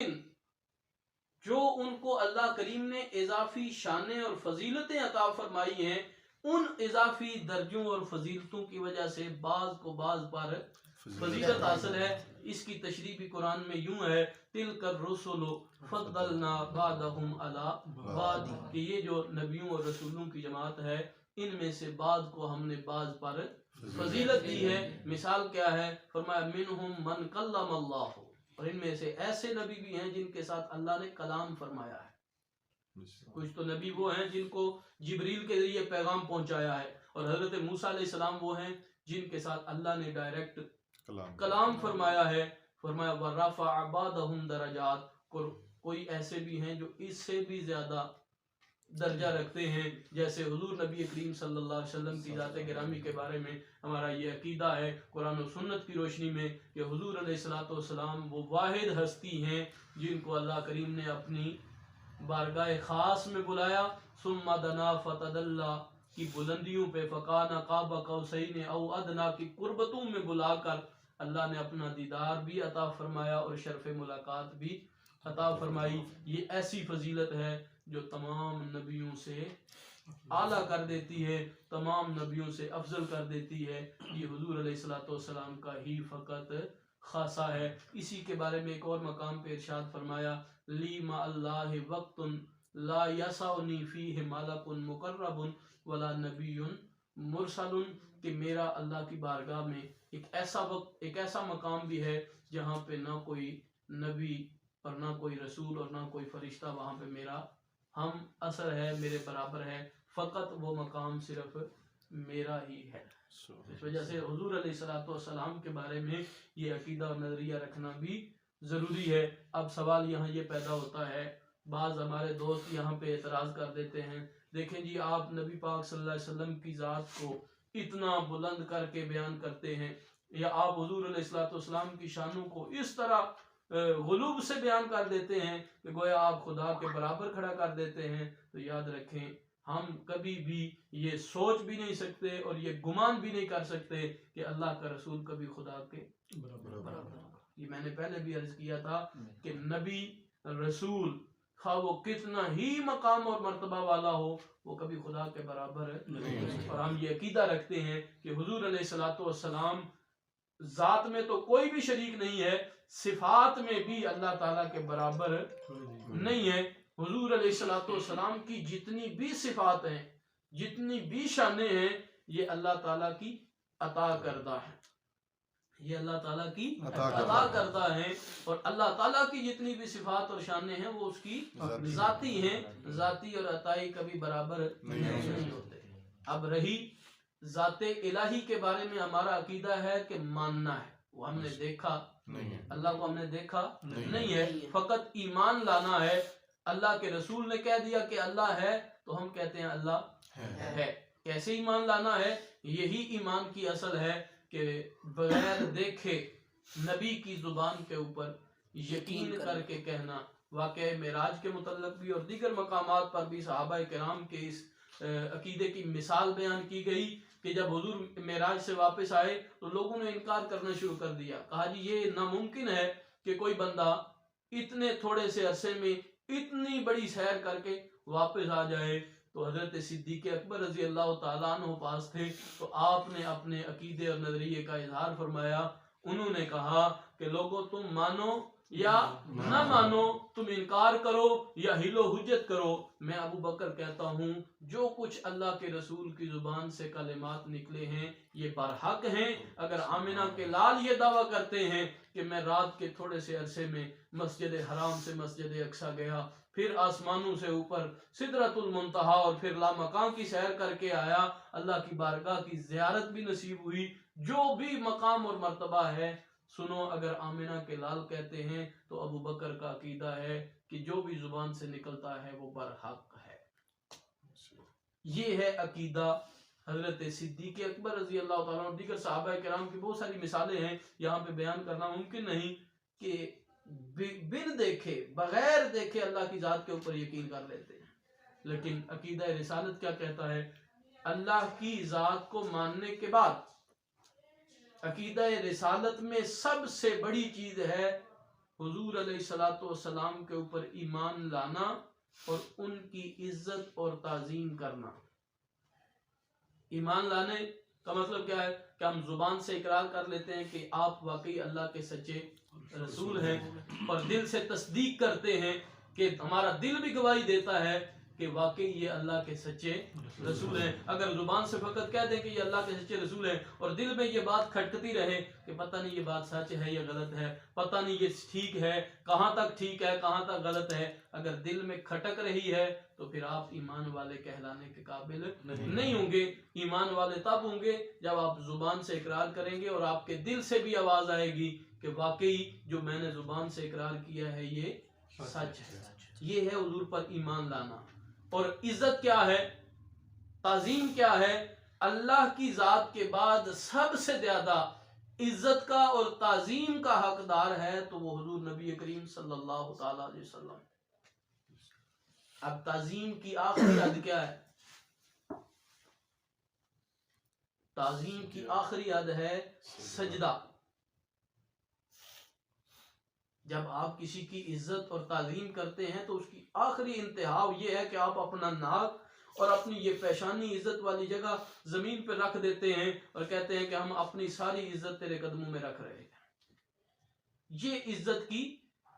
جو ان کو اللہ کریم نے اضافی شانیں اور فضیلتیں عطا فرمائی ہیں، ان اضافی درجوں اور فضیلتوں کی وجہ سے بعض کو بعض پر فضیلت حاصل ہے۔ اس کی تشریح بھی قرآن میں یوں ہے، تِلْكَ الرُّسُلُ فَضَّلْنَا بَعْضَهُمْ عَلَىٰ بَعْضٍ، کہ یہ جو نبیوں اور رسولوں کی جماعت ہے، ان میں سے بعض کو ہم نے بعض پر فضیلت دی ہے۔ مثال کیا ہے؟ فرمایا مِنْهُمْ مَنْ كَلَّمَ اللَّهُ، اور ان میں سے ایسے نبی بھی ہیں جن کے ساتھ اللہ نے کلام فرمایا ہے۔ کچھ تو نبی وہ ہیں جن کو جبریل کے ذریعے پیغام پہنچایا ہے، اور حضرت موسیٰ علیہ السلام وہ ہیں جن کے ساتھ اللہ نے ڈائریکٹ کلام فرمایا ہے۔ فرمایا وَرَفَعَ بَعْضَهُمْ دَرَجَاتٍ، کوئی ایسے بھی ہیں جو اس سے بھی زیادہ درجہ رکھتے ہیں، جیسے حضور نبی کریم صلی اللہ علیہ وسلم کی ذات گرامی کے بارے میں ہمارا یہ عقیدہ ہے قرآن و سنت کی روشنی میں کہ حضور علیہ السلام وہ واحد ہستی ہیں جن کو اللہ کریم نے اپنی بارگاہ خاص میں بلایا۔ ثم دنا فتدلی کی بلندیوں پہ، فکان قاب قوسین او ادنا کی قربتوں میں بلا کر اللہ نے اپنا دیدار بھی عطا فرمایا اور شرف ملاقات بھی عطا فرمائی۔ یہ ایسی فضیلت ہے جو تمام نبیوں سے اعلیٰ کر دیتی ہے، تمام نبیوں سے افضل کر دیتی ہے۔ یہ حضور علیہ السلام کا ہی فقط خاصہ ہے۔ اسی کے بارے میں ایک اور مقام پہ ارشاد فرمایا لی ما اللہ وقت لا یسعنی فیہ ملک مقرب ولا نبی مرسل، کہ میرا اللہ کی بارگاہ میں ایک ایسا وقت، ایک ایسا مقام بھی ہے جہاں پہ نہ کوئی نبی اور نہ کوئی رسول اور نہ کوئی فرشتہ وہاں پہ میرا ہم اثر ہے، میرے برابر ہے، فقط وہ مقام صرف میرا ہی ہے۔ اس وجہ سے حضور علیہ السلام کے بارے میں یہ عقیدہ اور نظریہ رکھنا بھی ضروری ہے۔ اب سوال یہاں یہ پیدا ہوتا ہے، بعض ہمارے دوست یہاں پہ اعتراض کر دیتے ہیں، دیکھیں جی آپ نبی پاک صلی اللہ علیہ وسلم کی ذات کو اتنا بلند کر کے بیان کرتے ہیں، یا آپ حضور علیہ السلام کی شانوں کو اس طرح غلوب سے بیان کر دیتے ہیں کہ گویا آپ خدا کے برابر کھڑا کر دیتے ہیں، تو یاد رکھیں ہم کبھی بھی یہ سوچ بھی نہیں سکتے اور یہ گمان بھی نہیں کر سکتے کہ اللہ کا رسول کبھی خدا کے برابر ہوگا۔ یہ میں نے پہلے بھی عرض کیا تھا کہ نبی رسول خواہ وہ کتنا ہی مقام اور مرتبہ والا ہو، وہ کبھی خدا کے برابر نہیں۔ اور ہم یہ عقیدہ رکھتے ہیں کہ حضور علیہ السلام ذات میں تو کوئی بھی شریک نہیں ہے، صفات میں بھی اللہ تعالیٰ کے برابر نہیں ہے۔ حضور علیہ السلام کی جتنی بھی صفات ہیں، جتنی بھی شانیں ہیں، یہ اللہ تعالیٰ کی عطا کردہ ہیں، یہ اللہ تعالیٰ کی عطا کردہ ہیں، اور اللہ تعالیٰ کی جتنی بھی صفات اور شانیں ہیں وہ اس کی ذاتی ہیں، ذاتی اور عطائی کبھی برابر نہیں ہوتے۔ اب رہی ذات الہی کے بارے میں ہمارا عقیدہ ہے کہ ماننا ہے، وہ ہم نے دیکھا اللہ کو، ہم نے دیکھا نہیں ہے، فقط ایمان لانا ہے۔ اللہ کے رسول نے کہہ دیا کہ اللہ ہے تو ہم کہتے ہیں اللہ ہے۔ کیسے ایمان لانا ہے؟ یہی ایمان کی اصل ہے کہ بغیر دیکھے نبی کی زبان کے اوپر یقین کر کے کہنا۔ واقعہ معراج کے متعلق بھی اور دیگر مقامات پر بھی صحابہ کرام کے اس عقیدے کی مثال بیان کی گئی کہ جب حضور معراج سے واپس آئے تو لوگوں نے انکار کرنا شروع کر دیا، کہا جی یہ ناممکن ہے کہ کوئی بندہ اتنے تھوڑے سے عرصے میں اتنی بڑی سیر کر کے واپس آ جائے۔ تو حضرت صدیق اکبر رضی اللہ تعالیٰ عنہ پاس تھے، تو آپ نے اپنے عقیدے اور نظریے کا اظہار فرمایا۔ انہوں نے کہا کہ لوگوں تم مانو یا نہ مانو، تم انکار کرو یا حل و حجت کرو، میں ابو بکر کہتا ہوں جو کچھ اللہ کے رسول کی زبان سے کلمات نکلے ہیں یہ برحق ہیں۔ اگر آمنہ کے لال یہ دعویٰ کرتے ہیں کہ میں رات کے تھوڑے سے عرصے میں مسجد حرام سے مسجد اقصی گیا، پھر آسمانوں سے اوپر سدرۃ المنتہا اور پھر لامکان کی سیر کر کے آیا، اللہ کی بارگاہ کی زیارت بھی نصیب ہوئی، جو بھی مقام اور مرتبہ ہے، سنو اگر آمنہ کے لال کہتے ہیں تو ابو بکر کا عقیدہ ہے کہ جو بھی زبان سے نکلتا ہے وہ برحق ہے۔ یہ ہے عقیدہ حضرت صدیق اکبر رضی اللہ تعالیٰ اور دیگر صحابہ کرام کی۔ بہت ساری مثالیں ہیں، یہاں پہ بیان کرنا ممکن نہیں کہ بن دیکھے بغیر دیکھے اللہ کی ذات کے اوپر یقین کر لیتے ہیں۔ لیکن عقیدہ رسالت کیا کہتا ہے؟ اللہ کی ذات کو ماننے کے بعد عقیدہ رسالت میں سب سے بڑی چیز ہے حضور علیہ الصلوۃ والسلام کے اوپر ایمان لانا اور ان کی عزت اور تعظیم کرنا. ایمان لانے کا مطلب کیا ہے؟ کہ ہم زبان سے اقرار کر لیتے ہیں کہ آپ واقعی اللہ کے سچے رسول ہیں، اور دل سے تصدیق کرتے ہیں کہ ہمارا دل بھی گواہی دیتا ہے کہ واقعی یہ اللہ کے سچے رسول ہیں. اگر زبان سے فقط کہہ دیں کہ یہ اللہ کے سچے رسول ہیں اور دل میں یہ بات کھٹکتی رہے کہ پتہ نہیں یہ بات سچ ہے یا غلط ہے، پتہ نہیں یہ ٹھیک ہے، کہاں تک ٹھیک ہے کہاں تک غلط ہے، اگر دل میں کھٹک رہی ہے تو پھر آپ ایمان والے کہلانے کے قابل نہیں ہوں گے. ایمان والے تب ہوں گے جب آپ زبان سے اقرار کریں گے اور آپ کے دل سے بھی آواز آئے گی کہ واقعی جو میں نے زبان سے اقرار کیا ہے یہ سچ ہے. یہ ہے حضور پر ایمان لانا. اور عزت کیا ہے، تعظیم کیا ہے؟ اللہ کی ذات کے بعد سب سے زیادہ عزت کا اور تعظیم کا حقدار ہے تو وہ حضور نبی کریم صلی اللہ تعالی علیہ وسلم. اب تعظیم کی آخری حد کیا ہے؟ تعظیم کی آخری حد ہے سجدہ. جب آپ کسی کی عزت اور تعظیم کرتے ہیں تو اس کی آخری انتہا یہ ہے کہ آپ اپنا ناک اور اپنی یہ پیشانی عزت والی جگہ زمین پہ رکھ دیتے ہیں اور کہتے ہیں کہ ہم اپنی ساری عزت تیرے قدموں میں رکھ رہے ہیں. یہ عزت کی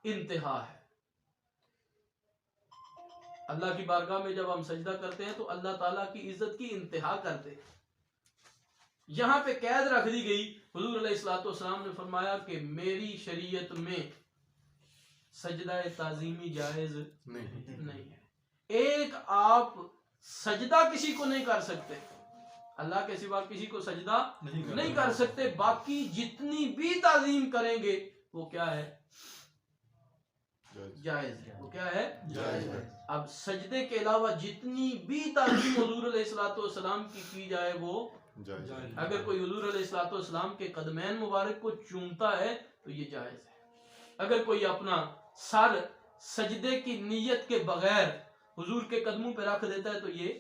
انتہا ہے. اللہ کی بارگاہ میں جب ہم سجدہ کرتے ہیں تو اللہ تعالیٰ کی عزت کی انتہا کرتے ہیں. یہاں پہ قید رکھ دی گئی. حضور علیہ الصلوۃ والسلام نے فرمایا کہ میری شریعت میں سجدہ تعظیمی جائز نہیں ہے. ایک آپ سجدہ کسی کو نہیں کر سکتے، اللہ کے سوا کسی کو سجدہ نہیں کر سکتے. باقی جتنی بھی تعظیم کریں گے وہ کیا ہے؟ جائز ہے. وہ کیا ہے؟ جائز ہے. اب سجدے کے علاوہ جتنی بھی تعظیم حضور علیہ الصلوۃ والسلام کی جائے وہ جائز. اگر کوئی حضور علیہ الصلوۃ والسلام کے قدمین مبارک کو چومتا ہے تو یہ جائز ہے. اگر کوئی اپنا سر سجدے کی نیت کے بغیر حضور کے قدموں پہ رکھ دیتا ہے تو یہ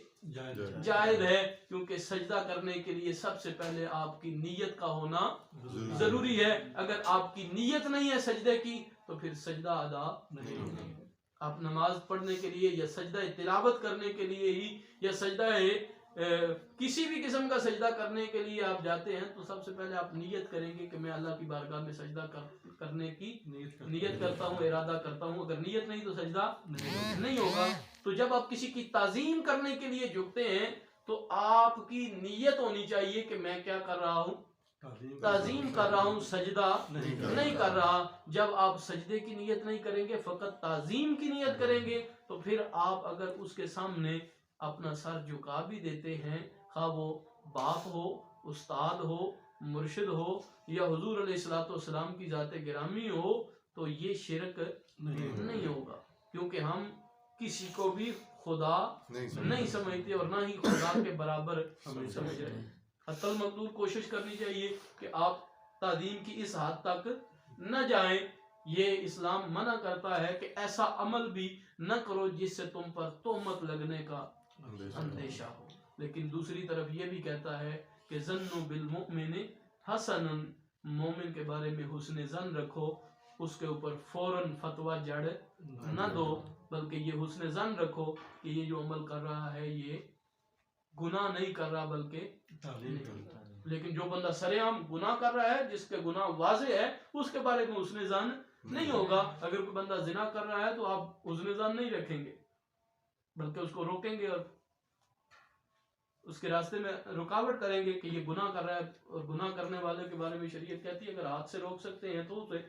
جائز ہے، کیونکہ سجدہ کرنے کے لیے سب سے پہلے آپ کی نیت کا ہونا ضروری ہے. اگر آپ کی نیت نہیں ہے سجدے کی تو پھر سجدہ ادا نہیں. آپ نماز پڑھنے کے لیے یا سجدہ تلاوت کرنے کے لیے ہی یا سجدہ کسی بھی قسم کا سجدہ کرنے کے لیے آپ جاتے ہیں تو سب سے پہلے آپ نیت کریں گے کہ میں اللہ کی بارگاہ میں سجدہ کرنے کی نیت کرتا ہوں، ارادہ کرتا ہوں. اگر نیت نہیں تو سجدہ نہیں ہوگا. تو جب آپ کسی کی تعظیم کرنے کے لیے جھکتے ہیں تو آپ کی نیت ہونی چاہیے کہ میں کیا کر رہا ہوں؟ تعظیم کر رہا ہوں، سجدہ نہیں کر رہا. جب آپ سجدے کی نیت نہیں کریں گے، فقط تعظیم کی نیت کریں گے تو پھر آپ اگر اس کے سامنے اپنا سر جھکا بھی دیتے ہیں، خواہ وہ باپ ہو، استاد ہو، مرشد ہو یا حضور علیہ الصلوۃ والسلام کی ذات گرامی ہو، تو یہ شرک نہیں ہوگا، کیونکہ ہم کسی کو بھی خدا نہیں سمجھتے اور نہ ہی خدا کے برابر سمجھ رہے ہیں. حتی المقدور کوشش کرنی چاہیے کہ آپ تعظیم کی اس حد تک نہ جائیں. یہ اسلام منع کرتا ہے کہ ایسا عمل بھی نہ کرو جس سے تم پر تہمت لگنے کا اندیشہ ہو. لیکن دوسری طرف یہ بھی کہتا ہے کہ ظنوا بالمؤمن حسنا، مومن کے بارے میں حسن ظن رکھو، اس کے اوپر فوراً فتویٰ جڑ نہ دو، بلکہ یہ حسن ظن رکھو کہ یہ جو عمل کر رہا ہے یہ گناہ نہیں کر رہا بلکہ لیکن جو بندہ سرعام گناہ کر رہا ہے، جس کے گناہ واضح ہے، اس کے بارے میں حسن ظن نہیں ہوگا. اگر کوئی بندہ زنا کر رہا ہے تو آپ حسن ظن نہیں رکھیں گے بلکہ اس کو روکیں گے اور اس کے راستے میں رکاوٹ کریں گے کہ یہ گناہ کر رہا ہے. اور گناہ کرنے والے کے بارے میں شریعت کہتی ہے اگر ہاتھ سے روک سکتے ہیں تو اسے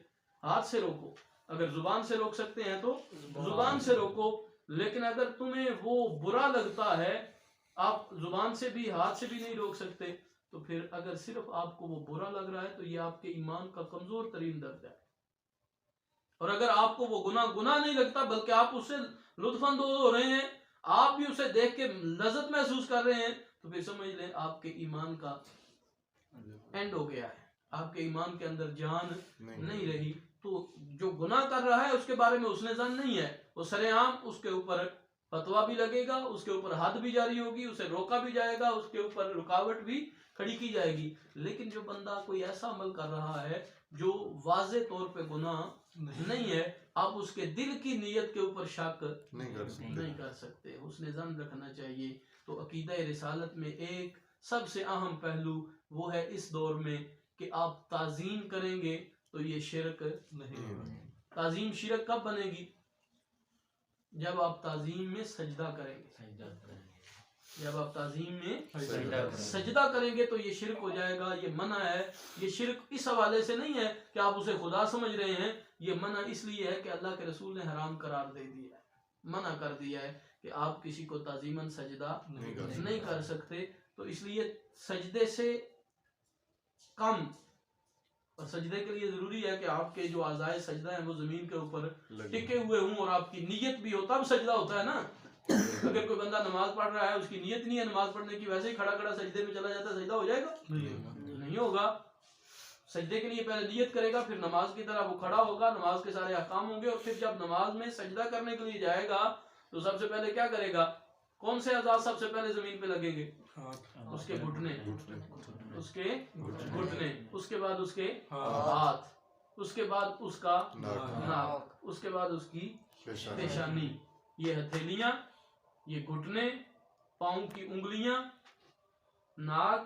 ہاتھ سے روکو، اگر زبان سے روک سکتے ہیں تو زبان سے روکو. لیکن اگر تمہیں وہ برا لگتا ہے، آپ زبان سے بھی ہاتھ سے بھی نہیں روک سکتے، تو پھر اگر صرف آپ کو وہ برا لگ رہا ہے تو یہ آپ کے ایمان کا کمزور ترین درجہ ہے. اور اگر آپ کو وہ گناہ نہیں لگتا بلکہ آپ اس سے لطف اندوز ہو رہے ہیں، آپ بھی اسے دیکھ کے لذت محسوس کر رہے ہیں، تو پھر سمجھ لیں آپ کے ایمان کا اینڈ ہو گیا ہے، آپ کے ایمان کے اندر جان نہیں رہی. تو جو گناہ کر رہا ہے اس کے بارے میں حسن ظن نہیں ہے، وہ سرعام اس کے اوپر فتویٰ بھی لگے گا، اس کے اوپر حد بھی جاری ہوگی، اسے روکا بھی جائے گا، اس کے اوپر رکاوٹ بھی کھڑی کی جائے گی. لیکن جو بندہ کوئی ایسا عمل کر رہا ہے جو واضح طور پہ گناہ نہیں ہے، آپ اس کے دل کی نیت کے اوپر شک نہیں کر سکتے، حسن ظن رکھنا چاہیے۔ تو عقیدہ رسالت میں ایک سب سے اہم پہلو وہ ہے اس دور میں کہ آپ تعظیم کریں گے تو یہ شرک نہیں۔ تعظیم شرک کب بنے گی؟ جب آپ تعظیم میں سجدہ کریں گے، جب آپ تعظیم میں سجدہ کریں گے تو یہ شرک ہو جائے گا، یہ منع ہے۔ یہ شرک اس حوالے سے نہیں ہے کہ آپ اسے خدا سمجھ رہے ہیں، یہ منع اس لیے ہے کہ اللہ کے رسول نے حرام قرار دے دیا ہے، منع کر دیا ہے کہ آپ کسی کو تعظیماً سجدہ نہیں کر سکتے۔ تو اس لیے سجدے سے کم، اور سجدے کے لیے ضروری ہے کہ آپ کے جو اعضائے سجدہ ہیں وہ زمین کے اوپر ٹکے ہوئے ہوں اور آپ کی نیت بھی ہو، تب سجدہ ہوتا ہے نا۔ اگر کوئی بندہ نماز پڑھ رہا ہے، اس کی نیت نہیں ہے نماز پڑھنے کی، ویسے ہی کھڑا کھڑا سجدے میں چلا جاتا ہے، سجدہ ہو جائے گا؟ نہیں ہوگا۔ سجدے کے لیے پہلے نیت کرے گا، پھر نماز کی طرح وہ کھڑا ہوگا، نماز کے سارے احکام ہوں گے، اور پھر جب نماز میں سجدہ کرنے کے لیے جائے گا تو سب سے پہلے کیا کرے گا؟ کون سے اعضاء سب سے پہلے زمین پہ لگیں گے؟ اس کے گھٹنے، اس کے گھٹنے، اس کے بعد اس کے ہاتھ، اس کے بعد اس کا ناک، اس کے بعد اس کی پیشانی۔ یہ ہتھیلیاں، یہ گھٹنے، پاؤں کی انگلیاں، ناک،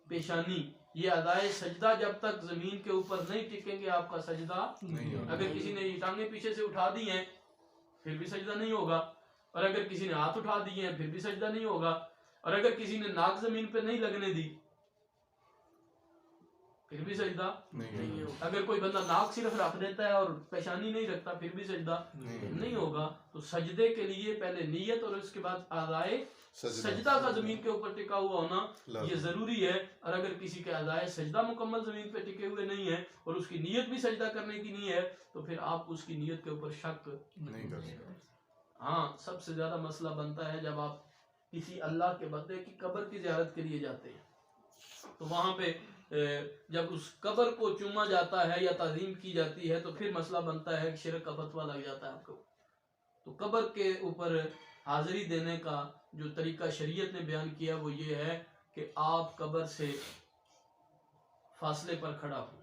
پیشانی، یہ ادائے سجدہ جب تک زمین کے اوپر نہیں ٹکیں گے آپ کا سجدہ نہیں ہوگا۔ اگر کسی نے یہ ٹانگیں پیچھے سے اٹھا دی ہیں پھر بھی سجدہ نہیں ہوگا، اور اگر کسی نے ہاتھ اٹھا دیے ہیں پھر بھی سجدہ نہیں ہوگا، اور اگر کسی نے ناک زمین پہ نہیں لگنے دی پھر بھی سجدہ نہیں ہوگا۔ اگر کوئی بندہ ناک صرف رکھ دیتا ہے اور پیشانی نہیں رکھتا پھر بھی سجدہ نہیں ہوگا۔ تو سجدے کے لیے پہلے نیت اور اس کے بعد اعضائے سجدہ کا زمین کے اوپر ٹکا ہوا ہونا یہ ضروری ہے۔ اور اگر کسی کے اعضائے سجدہ مکمل زمین پہ ٹکے ہوئے نہیں ہیں اور اس کی نیت بھی سجدہ کرنے کی نہیں ہے تو پھر آپ اس کی نیت کے اوپر شک نہیں کر سکتے۔ ہاں، سب سے زیادہ مسئلہ بنتا ہے جب آپ کسی اللہ کے بندے کی قبر کی زیارت کے لیے جاتے ہیں، تو وہاں پہ جب اس قبر کو چوما جاتا ہے یا تعظیم کی جاتی ہے تو پھر مسئلہ بنتا ہے کہ شرک کا فتویٰ لگ جاتا ہے آپ کو۔ تو قبر کے اوپر حاضری دینے کا جو طریقہ شریعت نے بیان کیا وہ یہ ہے کہ آپ قبر سے فاصلے پر کھڑا ہو،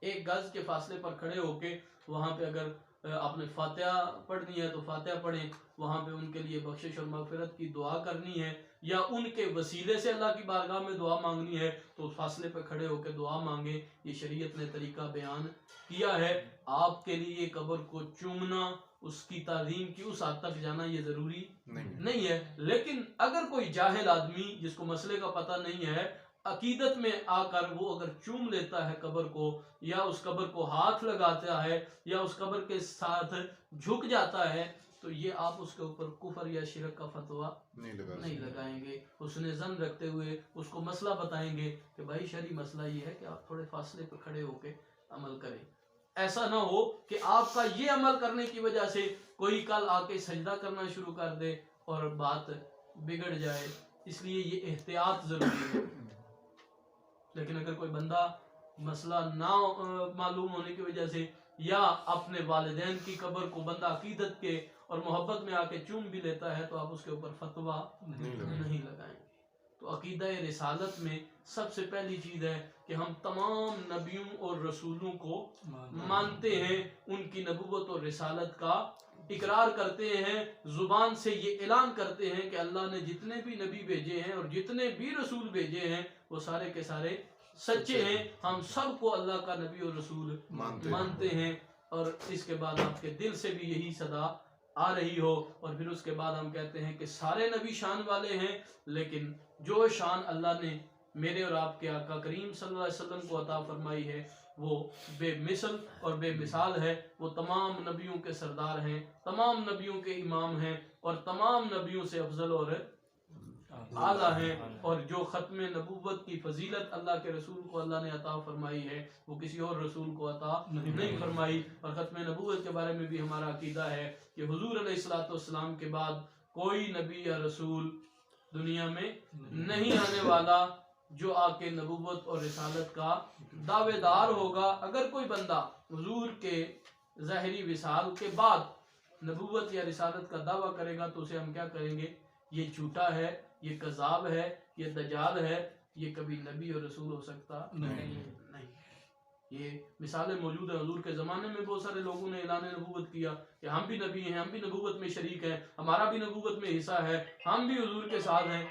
1 گز کے فاصلے پر کھڑے ہو کے وہاں پہ اگر آپ نے فاتحہ پڑھنی ہے تو فاتحہ پڑھیں، وہاں پہ ان کے لیے بخشش اور مغفرت کی دعا کرنی ہے، یا ان کے وسیلے سے اللہ کی بارگاہ میں دعا مانگنی ہے تو فاصلے پہ کھڑے ہو کے دعا مانگیں۔ یہ شریعت نے طریقہ بیان کیا ہے۔ آپ کے لیے قبر کو چومنا، اس کی تعظیم کی اس حد تک جانا یہ ضروری نہیں ہے، لیکن اگر کوئی جاہل آدمی جس کو مسئلے کا پتہ نہیں ہے عقیدت میں آ کر وہ اگر چوم لیتا ہے قبر کو، یا اس قبر کو ہاتھ لگاتا ہے، یا اس قبر کے ساتھ جھک جاتا ہے، تو یہ آپ اس کے اوپر کفر یا شرک کا فتویٰ نہیں لگائیں گے۔ حسن ظن رکھتے ہوئے اس کو مسئلہ بتائیں گے کہ بھائی شرعی مسئلہ یہ ہے کہ آپ تھوڑے فاصلے پہ کھڑے ہو کے عمل کریں۔ ایسا نہ ہو کہ آپ کا یہ عمل کرنے کی وجہ سے کوئی کل آ کے سجدہ کرنا شروع کر دے اور بات بگڑ جائے، اس لیے یہ احتیاط ضروری ہے۔ لیکن اگر کوئی بندہ مسئلہ نہ معلوم ہونے کی وجہ سے یا اپنے والدین کی قبر کو بندہ عقیدت کے اور محبت میں آ کے چوم بھی لیتا ہے تو آپ اس کے اوپر فتویٰ نہیں لگائیں گے۔ تو عقیدہ رسالت میں سب سے پہلی چیز ہے کہ ہم تمام نبیوں اور رسولوں کو مانتے ہیں، ان کی نبوت اور رسالت کا اقرار کرتے ہیں، زبان سے یہ اعلان کرتے ہیں کہ اللہ نے جتنے بھی نبی بھیجے ہیں اور جتنے بھی رسول بھیجے ہیں وہ سارے کے سارے سچے ہیں۔ ہم سب کو اللہ کا نبی اور رسول مانتے ہیں، اور اس کے بعد آپ کے دل سے بھی یہی صدا آ رہی ہو، اور پھر اس کے بعد ہم کہتے ہیں کہ سارے نبی شان والے ہیں، لیکن جو شان اللہ نے میرے اور آپ کے آقا کریم صلی اللہ علیہ وسلم کو عطا فرمائی ہے وہ بے مثل اور بے مثال ہے۔ وہ تمام نبیوں کے سردار ہیں، تمام نبیوں کے امام ہیں، اور تمام نبیوں سے افضل اور اعلیٰ ہیں، اور جو ختم نبوت کی فضیلت اللہ کے رسول کو اللہ نے عطا فرمائی ہے وہ کسی اور رسول کو عطا نہیں فرمائی۔ اور ختم نبوت کے بارے میں بھی ہمارا عقیدہ ہے کہ حضور علیہ الصلوۃ والسلام کے بعد کوئی نبی یا رسول دنیا میں نہیں آنے والا جو آ کے نبوت اور رسالت کا دعوے دار ہوگا۔ اگر کوئی بندہ حضور کے ظاہری وصال کے بعد نبوت یا رسالت کا دعویٰ کرے گا تو اسے ہم کیا کریں گے؟ یہ جھوٹا ہے، یہ کذاب ہے، یہ دجال ہے، یہ کبھی نبی اور رسول ہو سکتا نہیں۔ یہ مثالیں موجود ہیں. حضور کے زمانے میں بہت سارے لوگوں نے اعلان نبوت کیا کہ ہم بھی نبی ہیں, ہم بھی نبوت میں شریک ہیں, ہمارا بھی نبوت میں حصہ ہے, ہم بھی حضور کے ساتھ ہیں.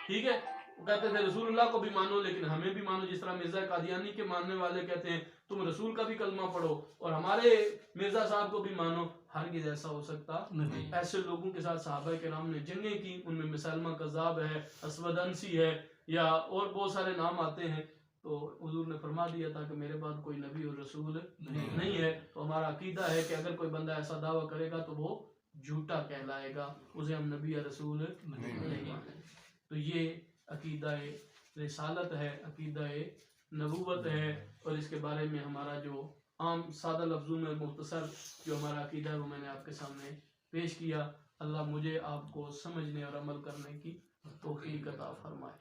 ٹھیک ہے, وہ کہتے تھے رسول اللہ کو بھی مانو لیکن ہمیں بھی مانو. جس طرح مرزا قادیانی کے ماننے والے کہتے ہیں تم رسول کا بھی کلمہ پڑھو اور ہمارے مرزا صاحب کو بھی مانو. ہرگز ایسا ہو سکتا نہیں. ایسے لوگوں کے ساتھ صحابہ کرام نے جنگیں کی. ان میں مسلمہ کذاب ہے, اسود انسی ہے, یا اور بہت سارے نام آتے ہیں. تو حضور نے فرما دیا تھا کہ میرے بعد کوئی نبی اور رسول نہیں ہے. تو ہمارا عقیدہ ہے کہ اگر کوئی بندہ ایسا دعویٰ کرے گا تو وہ جھوٹا کہلائے گا, اسے ہم نبی یا رسول نہیں مانیں. تو یہ عقیدہ رسالت ہے, عقیدہ نبوت ہے. اور اس کے بارے میں ہمارا جو عام سادہ لفظوں میں مختصر جو ہمارا عقیدہ ہے وہ میں نے آپ کے سامنے پیش کیا. اللہ مجھے آپ کو سمجھنے اور عمل کرنے کی توفیق عطا فرمائے.